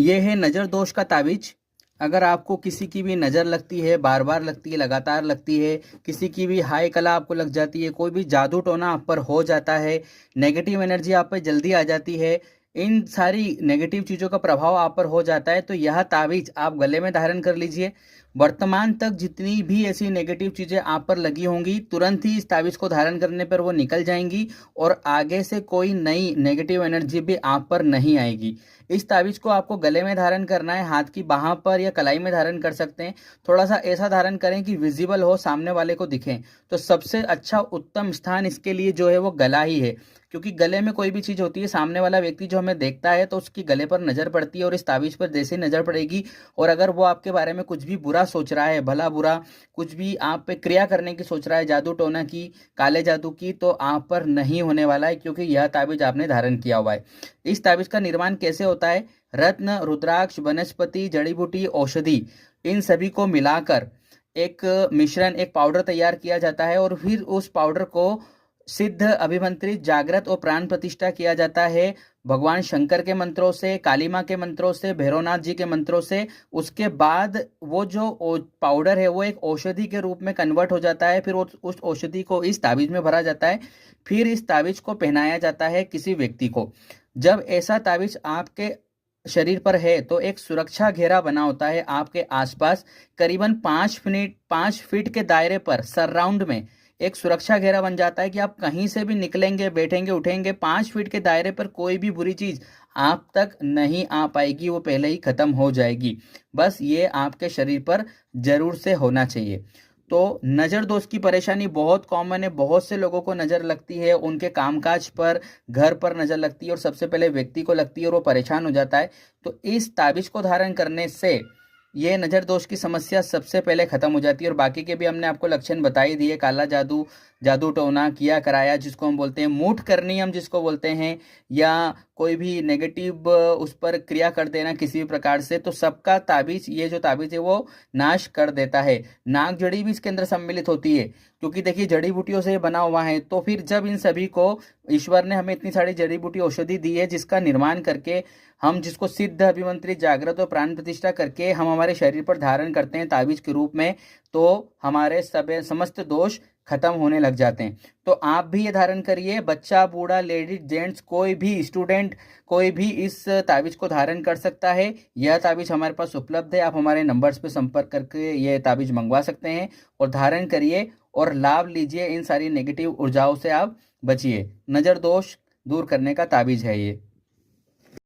ये है नज़र दोष का ताबीज। अगर आपको किसी की भी नज़र लगती है, बार बार लगती है, लगातार लगती है, किसी की भी हाय कला आपको लग जाती है, कोई भी जादू टोना आप पर हो जाता है, नेगेटिव एनर्जी आप पर जल्दी आ जाती है, इन सारी नेगेटिव चीज़ों का प्रभाव आप पर हो जाता है, तो यह ताबीज आप गले में धारण कर लीजिए। वर्तमान तक जितनी भी ऐसी नेगेटिव चीज़ें आप पर लगी होंगी, तुरंत ही इस ताबीज को धारण करने पर वो निकल जाएंगी और आगे से कोई नई नेगेटिव एनर्जी भी आप पर नहीं आएगी। इस ताबीज को आपको गले में धारण करना है, हाथ की बाह पर या कलाई में धारण कर सकते हैं। थोड़ा सा ऐसा धारण करें कि विजिबल हो, सामने वाले को दिखें। तो सबसे अच्छा उत्तम स्थान इसके लिए जो है वो गला ही है, क्योंकि गले में कोई भी चीज़ होती है, सामने वाला व्यक्ति जो हमें देखता है तो उसकी गले पर नज़र पड़ती है, और इस ताबीज पर जैसे ही नज़र पड़ेगी और अगर वो आपके बारे में कुछ भी बुरा सोच रहा है, भला बुरा कुछ भी आप पे क्रिया करने की सोच रहा है, जादू टोना की, काले जादू की, तो आप पर नहीं होने वाला है, क्योंकि यह ताबीज आपने धारण किया हुआ है। इस ताबीज का निर्माण कैसे होता है? रत्न, रुद्राक्ष, वनस्पति, जड़ी बूटी, औषधि, इन सभी को मिलाकर एक मिश्रण, एक पाउडर तैयार किया जाता है, और फिर उस पाउडर को सिद्ध, अभिमंत्रित, जागृत और प्राण प्रतिष्ठा किया जाता है भगवान शंकर के मंत्रों से, काली माँ के मंत्रों से, भैरवनाथ जी के मंत्रों से। उसके बाद वो जो पाउडर है वो एक औषधि के रूप में कन्वर्ट हो जाता है, फिर उस औषधि को इस ताबीज में भरा जाता है, फिर इस ताबीज को पहनाया जाता है किसी व्यक्ति को। जब ऐसा ताबीज आपके शरीर पर है तो एक सुरक्षा घेरा बना होता है आपके आसपास, करीबन 5 फीट के दायरे पर सराउंड में एक सुरक्षा घेरा बन जाता है कि आप कहीं से भी निकलेंगे, बैठेंगे, उठेंगे, 5 फीट के दायरे पर कोई भी बुरी चीज आप तक नहीं आ पाएगी, वो पहले ही खत्म हो जाएगी। बस ये आपके शरीर पर जरूर से होना चाहिए। तो नज़र दोष की परेशानी बहुत कॉमन है, बहुत से लोगों को नज़र लगती है, उनके कामकाज पर, घर पर नज़र लगती है, और सबसे पहले व्यक्ति को लगती है और वो परेशान हो जाता है। तो इस ताबीज को धारण करने से ये नज़र दोष की समस्या सबसे पहले खत्म हो जाती है, और बाकी के भी हमने आपको लक्षण बता ही दिए। काला जादू, जादू टोना, किया कराया जिसको हम बोलते हैं, मूठ करनी हम जिसको बोलते हैं, या कोई भी नेगेटिव उस पर क्रिया कर देना किसी भी प्रकार से, तो सबका ताबीज, ये जो ताबीज है वो नाश कर देता है। नाग जड़ी भी इसके अंदर सम्मिलित होती है, क्योंकि देखिए जड़ी बूटियों से ये बना हुआ है। तो फिर जब इन सभी को, ईश्वर ने हमें इतनी सारी जड़ी बूटी औषधि दी है जिसका निर्माण करके हम, जिसको सिद्ध, अभिमंत्रित, जागृत और प्राण प्रतिष्ठा करके हम हमारे शरीर पर धारण करते हैं ताबीज के रूप में, तो हमारे समस्त दोष खत्म होने लग जाते हैं। तो आप भी ये धारण करिए, बच्चा, बूढ़ा, लेडीज, जेंट्स, कोई भी स्टूडेंट, कोई भी इस ताबीज को धारण कर सकता है। यह ताबीज हमारे पास उपलब्ध है, आप हमारे नंबर्स पे संपर्क करके ये ताबीज मंगवा सकते हैं और धारण करिए और लाभ लीजिए। इन सारी नेगेटिव ऊर्जाओं से आप बचिए। नज़र दोष दूर करने का ताबीज है ये।